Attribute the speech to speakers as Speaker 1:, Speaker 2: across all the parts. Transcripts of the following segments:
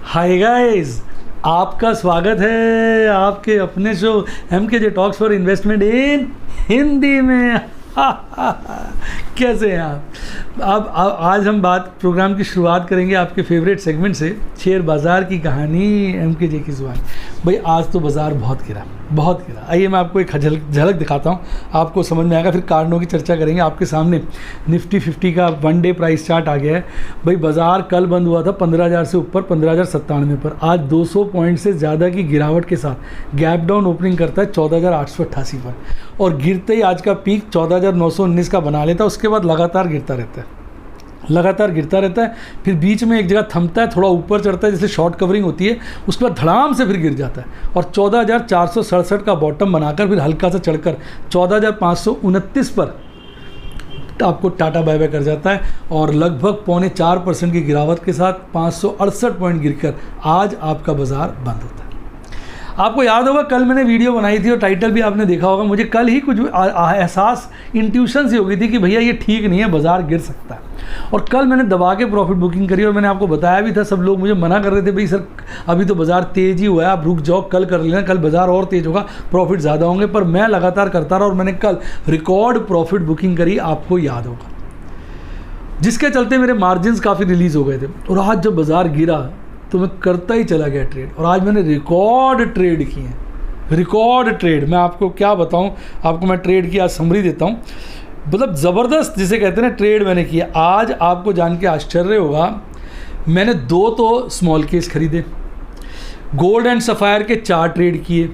Speaker 1: Hi guys, आपका स्वागत है आपके अपने show MKJ talks for investment इन हिंदी में। कैसे हैं आप? अब आज हम प्रोग्राम की शुरुआत करेंगे आपके फेवरेट सेगमेंट से, शेयर बाज़ार की कहानी MKJ की जुबान। भाई आज तो बाज़ार बहुत गिरा। आइए मैं आपको एक झलक दिखाता हूँ, आपको समझ में आएगा। फिर कारणों की चर्चा करेंगे। आपके सामने निफ्टी 50 का 1 डे प्राइस चार्ट आ गया है। भाई बाज़ार कल बंद हुआ था 15,000 से ऊपर 15,097 पर। आज 200 पॉइंट से ज़्यादा की गिरावट के साथ गैप डाउन ओपनिंग करता है 14,888 पर, और गिरते ही आज का पीक 14,919 का बना लेता है। उसके बाद लगातार गिरता रहता है। फिर बीच में एक जगह थमता है, थोड़ा ऊपर चढ़ता है जैसे शॉर्ट कवरिंग होती है, उसके बाद धड़ाम से फिर गिर जाता है और 14,467 का बॉटम बनाकर फिर हल्का सा चढ़कर 14,529 पर आपको टाटा बाय बाय कर जाता है। और लगभग 4.25% की गिरावट के साथ 568 पॉइंट गिरकर आज आपका बाजार बंद होता है। आपको याद होगा कल मैंने वीडियो बनाई थी और टाइटल भी आपने देखा होगा। मुझे कल ही कुछ एहसास, इंट्यूशन सी हो गई थी कि भैया ये ठीक नहीं है, बाजार गिर सकता है। और कल मैंने दबा के प्रॉफिट बुकिंग करी और मैंने आपको बताया भी था। सब लोग मुझे मना कर रहे थे, भाई सर अभी तो बाजार तेज़ ही हुआ है, आप रुक जाओ, कल कर लेना, कल बाजार और तेज़ होगा, प्रॉफिट ज़्यादा होंगे। पर मैं लगातार करता रहा और मैंने कल रिकॉर्ड प्रॉफिट बुकिंग करी, आपको याद होगा, जिसके चलते मेरे मार्जिन काफ़ी रिलीज़ हो गए थे। और आज जब बाजार गिरा तो मैं करता ही चला गया ट्रेड, और आज मैंने रिकॉर्ड ट्रेड किए हैं। रिकॉर्ड ट्रेड मैं आपको क्या बताऊं, आपको मैं ट्रेड की आज समरी देता हूं। मतलब ज़बरदस्त जिसे कहते हैं ना ट्रेड मैंने किया। आज आपको जान के आश्चर्य होगा, मैंने 2 तो स्मॉल केस खरीदे, गोल्ड एंड सफ़ायर के 4 ट्रेड किए,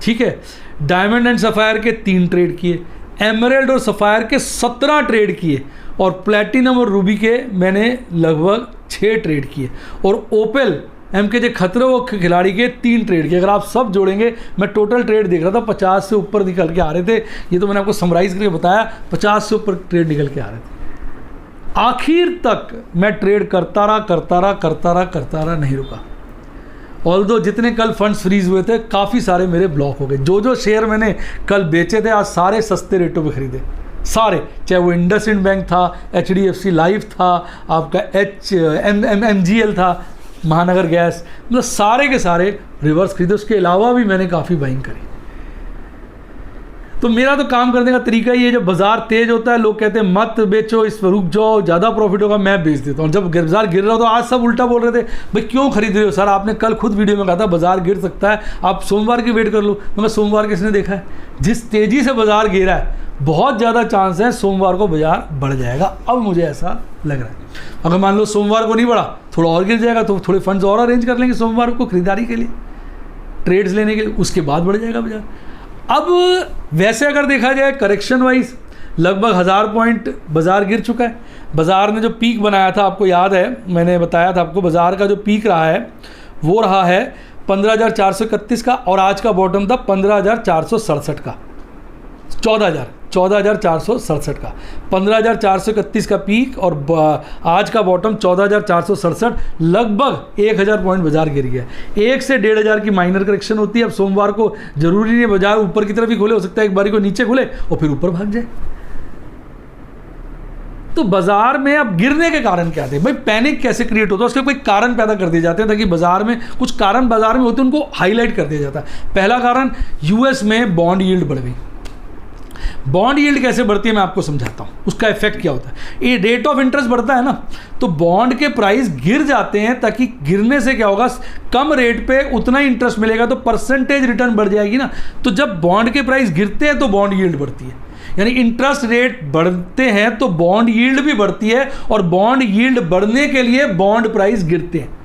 Speaker 1: ठीक है, डायमंड एंड सफ़ायर के 3 ट्रेड किए, एमरेल्ड और सफ़ायर के 17 ट्रेड किए, और प्लैटिनम और रूबी के मैंने लगभग 6 ट्रेड किए, और ओपेल MKJ खतरों खिलाड़ी के 3 ट्रेड किए। अगर आप सब जोड़ेंगे, मैं टोटल ट्रेड देख रहा था 50 से ऊपर निकल के आ रहे थे। ये तो मैंने आपको समराइज़ करके बताया, 50 से ऊपर ट्रेड निकल के आ रहे थे। आखिर तक मैं ट्रेड करता रहा, नहीं रुका। ऑल्दो जितने कल फंड्स फ्रीज हुए थे, काफ़ी सारे मेरे ब्लॉक हो गए। जो शेयर मैंने कल बेचे थे, आज सारे सस्ते रेटों पे खरीदे, सारे, चाहे वो इंडसइंड बैंक था, HDFC लाइफ था, आपका MGL था, महानगर गैस, मतलब सारे के सारे रिवर्स खरीदे। उसके अलावा भी मैंने काफ़ी बाइंग करी। तो मेरा तो काम करने का तरीका ये है, जब बाजार तेज होता है लोग कहते हैं मत बेचो, इस पर रुक जाओ, ज़्यादा प्रॉफिट होगा, मैं बेच देता हूँ। जब बाजार गिर रहा हो तो आज सब उल्टा बोल रहे थे, भाई क्यों खरीद रहे हो सर, आपने कल खुद वीडियो में कहा था बाजार गिर सकता है, आप सोमवार की वेट कर लो। मगर सोमवार किसने देखा है? जिस तेज़ी से बाजार गिरा है, बहुत ज़्यादा चांस है सोमवार को बाजार बढ़ जाएगा। अब मुझे ऐसा लग रहा है। अगर मान लो सोमवार को नहीं बढ़ा, थोड़ा और गिर जाएगा, तो थोड़े फंड्स और अरेंज कर लेंगे सोमवार को खरीदारी के लिए, ट्रेड्स लेने के लिए, उसके बाद बढ़ जाएगा बाजार। अब वैसे अगर देखा जाए करेक्शन वाइज, लगभग 1000 पॉइंट बाजार गिर चुका है। बाजार ने जो पीक बनाया था, आपको याद है मैंने बताया था आपको, बाजार का जो पीक रहा है वो रहा है 15,431 का, और आज का बॉटम था 15,467 का, 14,467 का, 15,431 का पीक और आज का बॉटम 14,467, लगभग 1,000 पॉइंट बाजार गिर गया। 1 से 1,500 की माइनर करेक्शन होती है। अब सोमवार को जरूरी नहीं है बाजार ऊपर की तरफ ही खोले, हो सकता है एक बारी को नीचे खुले और फिर ऊपर भाग जाए। तो बाजार में अब गिरने के कारण क्या थे भाई, पैनिक कैसे क्रिएट होता है, उसके कोई कारण पैदा कर दिए जाते हैं, ताकि बाजार में कुछ कारण बाजार में होते हैं उनको हाईलाइट कर दिया जाता है। पहला कारण, US में बॉन्ड यील्ड बढ़ गई। बॉन्ड यील्ड कैसे बढ़ती है मैं आपको समझाता हूँ, उसका इफेक्ट क्या होता है। ये रेट ऑफ इंटरेस्ट बढ़ता है ना, तो बॉन्ड के प्राइस गिर जाते हैं, ताकि गिरने से क्या होगा, कम रेट पे उतना ही इंटरेस्ट मिलेगा, तो परसेंटेज रिटर्न बढ़ जाएगी ना। तो जब बॉन्ड के प्राइस गिरते हैं तो बॉन्ड यील्ड बढ़ती है, यानी इंटरेस्ट रेट बढ़ते हैं तो बॉन्ड यील्ड भी बढ़ती है, और बॉन्ड यील्ड बढ़ने के लिए बॉन्ड प्राइस गिरते हैं।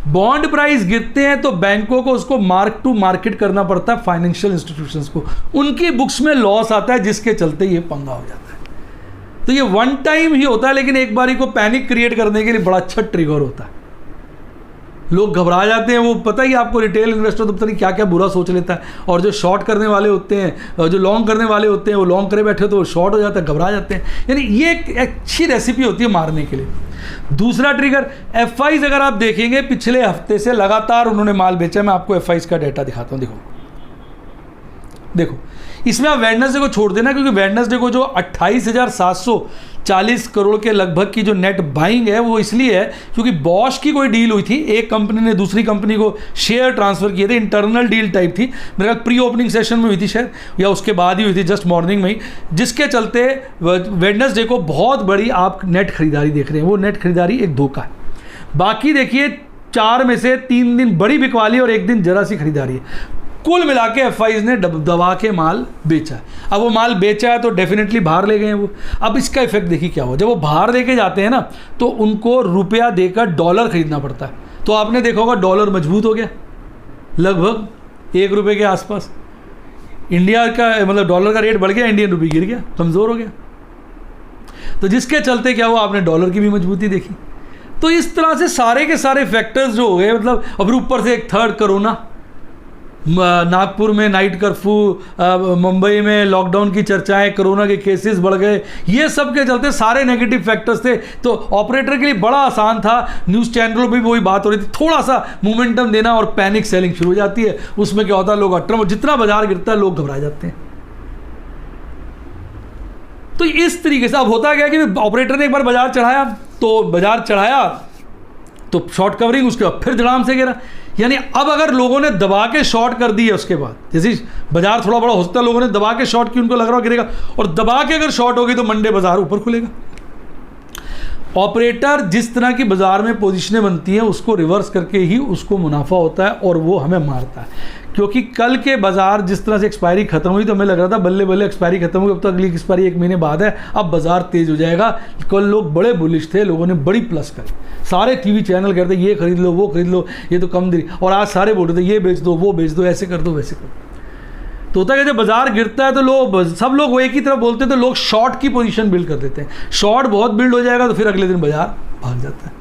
Speaker 1: बॉन्ड प्राइस गिरते हैं तो बैंकों को उसको मार्क टू मार्केट करना पड़ता है, फाइनेंशियल इंस्टीट्यूशंस को, उनकी बुक्स में लॉस आता है, जिसके चलते ये पंगा हो जाता है। तो ये वन टाइम ही होता है, लेकिन एक बारी को पैनिक क्रिएट करने के लिए बड़ा अच्छा ट्रिगर होता है। लोग घबरा जाते हैं, वो पता ही आपको, रिटेल इन्वेस्टर तो पता नहीं क्या क्या बुरा सोच लेता है, और जो शॉर्ट करने वाले होते हैं, जो लॉन्ग करने वाले होते हैं, वो लॉन्ग करे बैठे तो शॉर्ट हो जाता है, घबरा जाते हैं। यानी ये एक अच्छी रेसिपी होती है मारने के लिए। दूसरा ट्रिगर, FIs अगर आप देखेंगे पिछले हफ्ते से लगातार उन्होंने माल बेचा। मैं आपको FIs का डेटा दिखाता हूँ, देखो देखो इसमें आप वेडनेसडे को छोड़ देना, क्योंकि वेडनेसडे को जो 28,740 करोड़ के लगभग की जो नेट बाइंग है वो इसलिए है क्योंकि बॉश की कोई डील हुई थी, एक कंपनी ने दूसरी कंपनी को शेयर ट्रांसफर किए थे, इंटरनल डील टाइप थी, मेरे ख्याल प्री ओपनिंग सेशन में हुई थी शायद, या उसके बाद ही हुई थी, जस्ट मॉर्निंग में ही, जिसके चलते वेडनेसडे को बहुत बड़ी आप नेट खरीदारी देख रहे हैं। वो नेट खरीदारी एक धोखा है। बाकी देखिए 4 में से 3 दिन बड़ी बिकवाली और 1 दिन जरा सी खरीदारी है। कुल मिला के एफआईज ने दबा के माल बेचा है। अब वो माल बेचा है तो डेफिनेटली बाहर ले गए हैं वो। अब इसका इफेक्ट देखिए क्या हो, जब वो बाहर लेके जाते हैं ना तो उनको रुपया देकर डॉलर खरीदना पड़ता है। तो आपने देखा होगा डॉलर मजबूत हो गया लगभग 1 रुपये के आसपास। इंडिया का मतलब डॉलर का रेट बढ़ गया, इंडियन रुपये गिर गया, कमज़ोर हो गया। तो जिसके चलते क्या हुआ, आपने डॉलर की भी मजबूती देखी। तो इस तरह से सारे के सारे फैक्टर्स जो हो गए, मतलब अब ऊपर से एक थर्ड कोरोना, नागपुर में नाइट कर्फ्यू, मुंबई में लॉकडाउन की चर्चाएं, कोरोना के केसेस बढ़ गए, ये सब के चलते सारे नेगेटिव फैक्टर्स थे। तो ऑपरेटर के लिए बड़ा आसान था, न्यूज़ चैनलों पे भी वही बात हो रही थी, थोड़ा सा मोमेंटम देना और पैनिक सेलिंग शुरू हो जाती है। उसमें क्या होता है, लोग अट्रम, जितना बाजार गिरता है लोग घबरा जाते हैं। तो इस तरीके से अब होता क्या कि ऑपरेटर ने एक बार बाजार चढ़ाया तो शॉर्ट कवरिंग, उसके बाद फिर धड़ाम से गिरा। यानी अब अगर लोगों ने दबा के शॉर्ट कर दी है, उसके बाद जैसे बाजार थोड़ा बड़ा हो सकता है, लोगों ने दबा के शॉर्ट की, उनको लग रहा गिरेगा, और दबा के अगर शॉर्ट होगी तो मंडे बाजार ऊपर खुलेगा। ऑपरेटर जिस तरह की बाजार में पोजीशनें बनती हैं उसको रिवर्स करके ही उसको मुनाफा होता है और वो हमें मारता है। क्योंकि कल के बाजार जिस तरह से एक्सपायरी खत्म हुई तो हमें लग रहा था बल्ले बल्ले एक्सपायरी खत्म हुई, अब तो अगली एक्सपायरी 1 महीने बाद है, अब बाजार तेज हो जाएगा। कल लोग बड़े बुलिश थे, लोगों ने बड़ी प्लस करी, सारे टीवी चैनल कहते ये खरीद लो, वो खरीद लो, ये तो कम दे, और आज सारे बोल रहे थे ये बेच दो, वो बेच दो, ऐसे कर दो, वैसे कर दो। तो होता है कि जब बाजार गिरता है तो सब लोग एक ही तरफ बोलते हैं, तो लोग शॉर्ट की पोजीशन बिल्ड कर देते हैं। शॉर्ट बहुत बिल्ड हो जाएगा तो फिर अगले दिन बाजार भाग जाता है,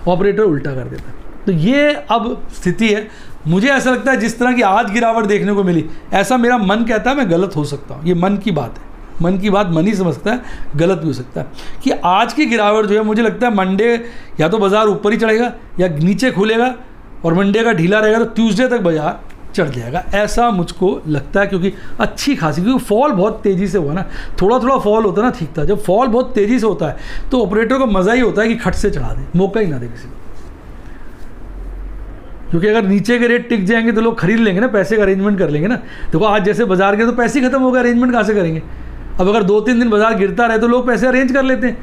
Speaker 1: ऑपरेटर उल्टा कर देता है। तो ये अब स्थिति है। मुझे ऐसा लगता है जिस तरह की आज गिरावट देखने को मिली, ऐसा मेरा मन कहता है, मैं गलत हो सकता हूँ, ये मन की बात है, मन की बात मन ही समझता है, गलत भी हो सकता है, कि आज की गिरावट जो है मुझे लगता है मंडे या तो बाजार ऊपर ही चढ़ेगा या नीचे खुलेगा, और मंडे का ढीला रहेगा तो ट्यूसडे तक बाजार चढ़ जाएगा, ऐसा मुझको लगता है। क्योंकि अच्छी खासी, क्योंकि फॉल बहुत तेज़ी से हुआ ना, थोड़ा थोड़ा फॉल होता है ना ठीक था, जब फॉल बहुत तेज़ी से होता है तो ऑपरेटर को मज़ा ही होता है कि खट से चढ़ा दे, मौका ही ना दे किसी को। क्योंकि अगर नीचे के रेट टिक जाएंगे तो लोग खरीद लेंगे ना, पैसे का अरेंजमेंट कर लेंगे ना। देखो आज जैसे बाजार गए तो पैसे खत्म हो गए, अरेंजमेंट कहाँ से करेंगे। अब अगर 2-3 दिन बाजार गिरता रहे तो लोग पैसे अरेंज कर लेते हैं,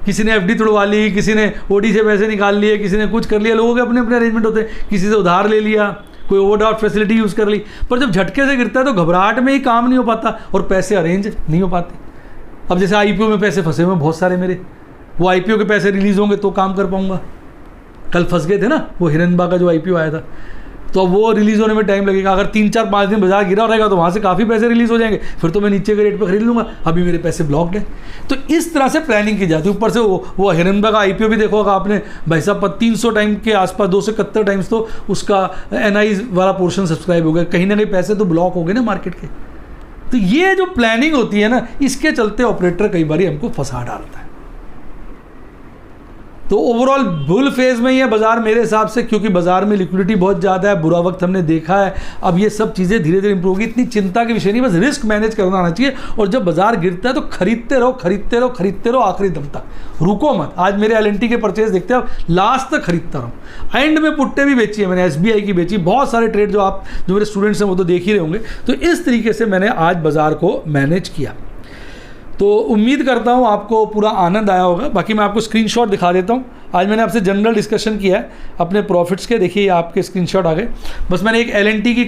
Speaker 1: किसी ने एफडी तुड़वा ली, किसी ने ओडी से पैसे निकाल लिए, किसी ने कुछ कर लिया, लोगों के अपने अपने अरेंजमेंट होते हैं, किसी से उधार ले लिया, कोई ओवरड्राफ्ट फैसिलिटी यूज़ कर ली। पर जब झटके से गिरता है तो घबराहट में ही काम नहीं हो पाता और पैसे अरेंज नहीं हो पाते। अब जैसे आईपीओ में पैसे फंसे हुए बहुत सारे मेरे, वो आईपीओ के पैसे रिलीज़ होंगे तो काम कर पाऊंगा। कल फंस गए थे ना, वो हिरनबा का जो आईपीओ आया था, तो अब वो रिलीज़ होने में टाइम लगेगा। अगर 3-4-5 दिन बाजार गिरा रहेगा तो वहाँ से काफ़ी पैसे रिलीज़ हो जाएंगे, फिर तो मैं नीचे के रेट पर खरीद लूँगा, अभी मेरे पैसे ब्लॉक्ड हैं। तो इस तरह से प्लानिंग की जाती है। ऊपर से वो हिरनबा का आईपीओ भी देखो होगा आपने भाई साहब, 300 टाइम के आसपास, 271 टाइम्स तो उसका एनआई वाला पोर्शन सब्सक्राइब हो गया, कहीं ना कहीं पैसे तो ब्लॉक हो गए ना मार्केट के। तो ये जो प्लानिंग होती है ना, इसके चलते ऑपरेटर कई बार हमको फंसा डालता है। तो ओवरऑल बुल फेज में ही है बाजार मेरे हिसाब से, क्योंकि बाजार में लिक्विडिटी बहुत ज़्यादा है, बुरा वक्त हमने देखा है। अब ये सब चीज़ें धीरे धीरे इंप्रूव होगी, इतनी चिंता के विषय नहीं, बस रिस्क मैनेज करना आना चाहिए। और जब बाजार गिरता है तो खरीदते रहो, खरीदते रहो, खरीदते रहो आखिरी दम तक, रुको मत। आज मेरे एलएनटी के परचेज देखते हैं, अब लास्ट तक खरीदता रहो। एंड में पुट्टे भी बेची है मैंने, एसबीआई की बेची, बहुत सारे ट्रेड जो मेरे स्टूडेंट्स हैं वो तो देख ही रहे होंगे। तो इस तरीके से मैंने आज बाजार को मैनेज किया। तो उम्मीद करता हूँ आपको पूरा आनंद आया होगा। बाकी मैं आपको स्क्रीनशॉट दिखा देता हूँ। आज मैंने आपसे जनरल डिस्कशन किया है अपने प्रॉफिट्स के, देखिए आपके स्क्रीनशॉट आ गए। बस मैंने एक एलएनटी की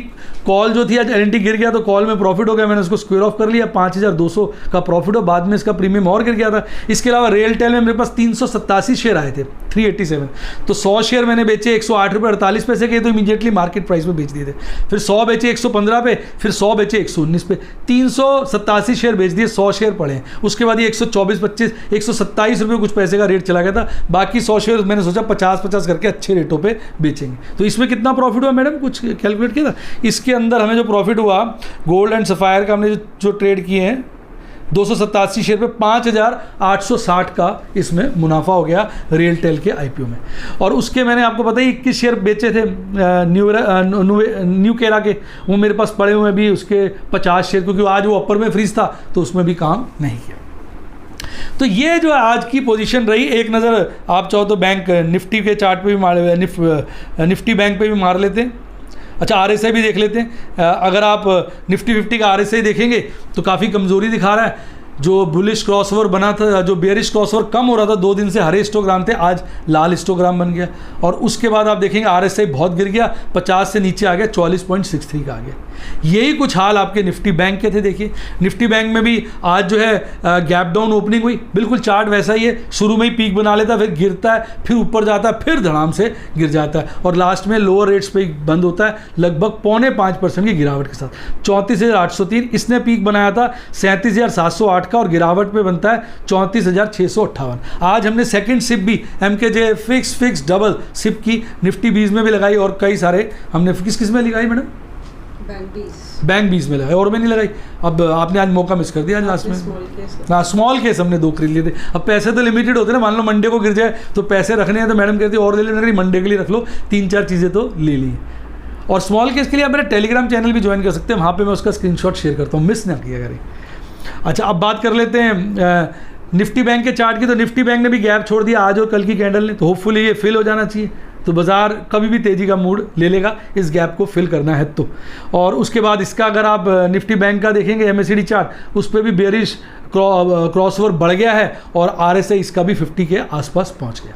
Speaker 1: कॉल जो थी, आज एलएनटी गिर गया तो कॉल में प्रॉफिट हो गया, मैंने उसको स्क्वायर ऑफ कर लिया, 5200 का प्रॉफिट हो, बाद में इसका प्रीमियम और गिर गया था। इसके अलावा रियलटेल में मेरे पास 387 शेयर आए थे, 387, तो 100 शेयर मैंने बेचे 108 रुपये 48 पैसे के, तो इमीडिएटली मार्केट प्राइस में बेच दिए थे। फिर 100 बेचे 115 पे, फिर 100 बेचे 119 पे, 387 शेयर बेच दिए, 100 शेयर पड़े हैं। उसके बाद ये 124-25 127 रुपये कुछ पैसे का रेट चला गया था। बाकी 100 शेयर मैंने सोचा 50-50 करके अच्छे रेटों पे बेचेंगे। तो इसमें कितना प्रॉफिट हुआ मैडम, कुछ कैलकुलेट किया था? इसके अंदर हमें जो प्रॉफिट हुआ, गोल्ड एंड सफायर का हमने जो ट्रेड किए हैं, 287 शेयर पे 5,860 का इसमें मुनाफा हो गया रियलटेल के आईपीओ में। और उसके मैंने आपको पता ही 21 शेयर बेचे थे न्यू केरा के, वो मेरे पास पड़े हुए भी उसके 50 शेयर, क्योंकि आज वो अपर में फ्रीज था तो उसमें भी काम नहीं किया। तो ये जो आज की पोजीशन रही। एक नज़र आप चाहो तो बैंक निफ्टी के चार्ट पे भी मार, निफ्टी बैंक पे भी मार लेते हैं। अच्छा, आरएसआई भी देख लेते हैं। अगर आप निफ्टी 50 का आरएसआई देखेंगे तो काफ़ी कमज़ोरी दिखा रहा है। जो बुलिश क्रॉसओवर बना था, जो बेरिश क्रॉसओवर कम हो रहा था 2 दिन से, हरे हिस्टोग्राम थे, आज लाल हिस्टोग्राम बन गया। और उसके बाद आप देखेंगे आरएसआई बहुत गिर गया, 50 से नीचे आ गया, 44.63 का आ गया। यही कुछ हाल आपके निफ्टी बैंक के थे। देखिए निफ्टी बैंक में भी आज जो है गैप डाउन ओपनिंग हुई, बिल्कुल चार्ट वैसा ही है, शुरू में ही पीक बना लेता है, फिर गिरता है, फिर ऊपर जाता है, फिर धड़ाम से गिर जाता है और लास्ट में लोअर रेट्स पे बंद होता है, लगभग 0.5% की गिरावट के साथ। 34,803 इसने पीक बनाया था, 37,708 का, और गिरावट पे बनता है 34,658। आज हमने सेकंड सिप भी MKJ फिक्स डबल सिप की निफ्टी 20 में भी लगाई, और कई सारे हमने किस में लगाई मैडम? बैंक 20 में लगाई, और में नहीं लगाई। अब आपने आज मौका मिस कर दिया, आज लास्ट में। हाँ, स्मॉल केस हमने 2 खरीद लिए थे। अब पैसे तो लिमिटेड होते हैं ना, मान लो मंडे को गिर जाए तो पैसे रखने हैं, तो मैडम कहती है और ले लेना, मंडे के लिए रख लो, 3-4 चीज़ें तो ले ली। और स्मॉल केस के लिए आप मेरा टेलीग्राम चैनल भी ज्वाइन कर सकते हैं, वहाँ पर मैं उसका स्क्रीनशॉट शेयर करता हूँ, मिस ना किया करें। अच्छा, अब बात कर लेते हैं निफ्टी बैंक के चार्ट की। तो निफ्टी बैंक ने भी गैप छोड़ दिया आज और कल की कैंडल ने, तो होपफुली ये फिल हो जाना चाहिए, तो बाज़ार कभी भी तेज़ी का मूड ले लेगा इस गैप को फिल करना है तो। और उसके बाद इसका अगर आप निफ्टी बैंक का देखेंगे MACD चार्ट, उस पर भी बेरिश क्रॉसओवर बढ़ गया है और RSI इसका भी 50 के आसपास पहुंच गया।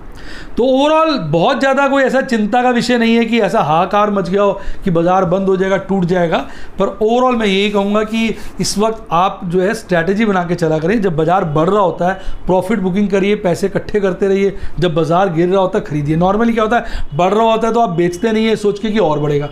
Speaker 1: तो ओवरऑल बहुत ज़्यादा कोई ऐसा चिंता का विषय नहीं है कि ऐसा हाहाकार मच गया हो कि बाज़ार बंद हो जाएगा, टूट जाएगा। पर ओवरऑल मैं यही कहूँगा कि इस वक्त आप जो है स्ट्रैटेजी बना के चला करें। जब बाज़ार बढ़ रहा होता है प्रॉफिट बुकिंग करिए, पैसे इकट्ठे करते रहिए। जब बाज़ार गिर रहा होता है खरीदिए। नॉर्मली क्या होता है, बढ़ रहा होता है तो आप बेचते नहीं है सोच के कि और बढ़ेगा।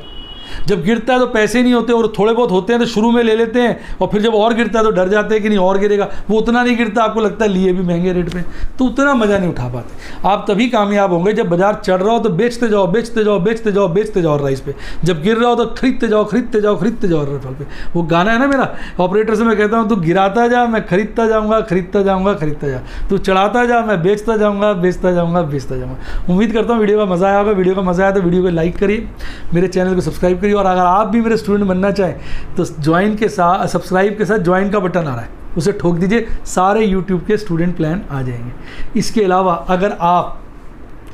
Speaker 1: जब गिरता है तो पैसे नहीं होते, और थोड़े बहुत होते हैं तो शुरू में ले लेते हैं, और फिर जब और गिरता है तो डर जाते हैं कि नहीं और गिरेगा। वो उतना नहीं गिरता, आपको लगता है लिए भी महंगे रेट पे, तो उतना मज़ा नहीं उठा पाते। आप तभी कामयाब होंगे जब बाजार चढ़ रहा हो तो बेचते जाओ, बेचते जाओ, बेचते जाओ, बेचते जाओ राइस पे। जब गिर रहा हो तो खरीदते जाओ, खरीदते जाओ, खरीदते जाओ रेफल पे। वो गाना है ना मेरा ऑपरेटर से, मैं कहता हूँ तू गिराता जा, मैं खरीदता जाऊँगा, खरीदता जाऊँगा, खरीदता जा, तू चढ़ाता जा, मैं बेचता जाऊँगा, बेचता जाऊँगा, बेचता जाऊँगा। उम्मीद करता हूँ वीडियो का मज़ा आया होगा। वीडियो का मज़ा आया तो वीडियो को लाइक करिए, मेरे चैनल को सब्सक्राइब करिए, और अगर आप भी मेरे स्टूडेंट बनना चाहें तो ज्वाइन के साथ, सब्सक्राइब के साथ ज्वाइन का बटन आ रहा है, उसे ठोक दीजिए, सारे यूट्यूब के स्टूडेंट प्लान आ जाएंगे। इसके अलावा अगर आप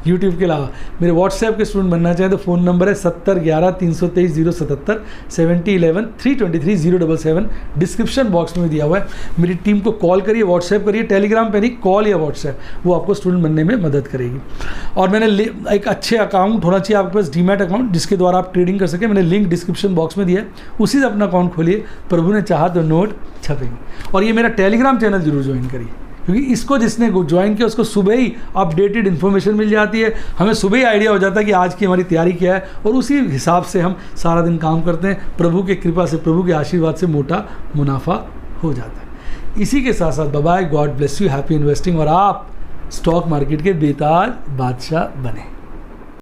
Speaker 1: यूट्यूब के अलावा मेरे व्हाट्सएप के स्टूडेंट बनना चाहें तो फ़ोन नंबर है 7011-323-077, 7011-323-077, डिस्क्रिप्शन बॉक्स में दिया हुआ है। मेरी टीम को कॉल करिए, व्हाट्सएप करिए, टेलीग्राम पे नहीं, कॉल या व्हाट्सएप, वो आपको स्टूडेंट बनने में मदद करेगी। और मैंने एक अच्छे अकाउंट होना चाहिए आपके पास, डीमैट अकाउंट, जिसके द्वारा आप ट्रेडिंग कर सकें। मैंने लिंक डिस्क्रिप्शन बॉक्स में दिया है, उसी से अपना अकाउंट खोलिए। प्रभु ने चाहा तो नोट छपेंगे। और ये मेरा टेलीग्राम चैनल जरूर ज्वाइन करिए, क्योंकि इसको जिसने ज्वाइन किया उसको सुबह ही अपडेटेड इन्फॉर्मेशन मिल जाती है। हमें सुबह ही आइडिया हो जाता है कि आज की हमारी तैयारी क्या है, और उसी हिसाब से हम सारा दिन काम करते हैं। प्रभु के कृपा से, प्रभु के आशीर्वाद से मोटा मुनाफा हो जाता है। इसी के साथ साथ bye, God bless you, happy investing, और आप स्टॉक मार्केट के बेताज बादशाह बने।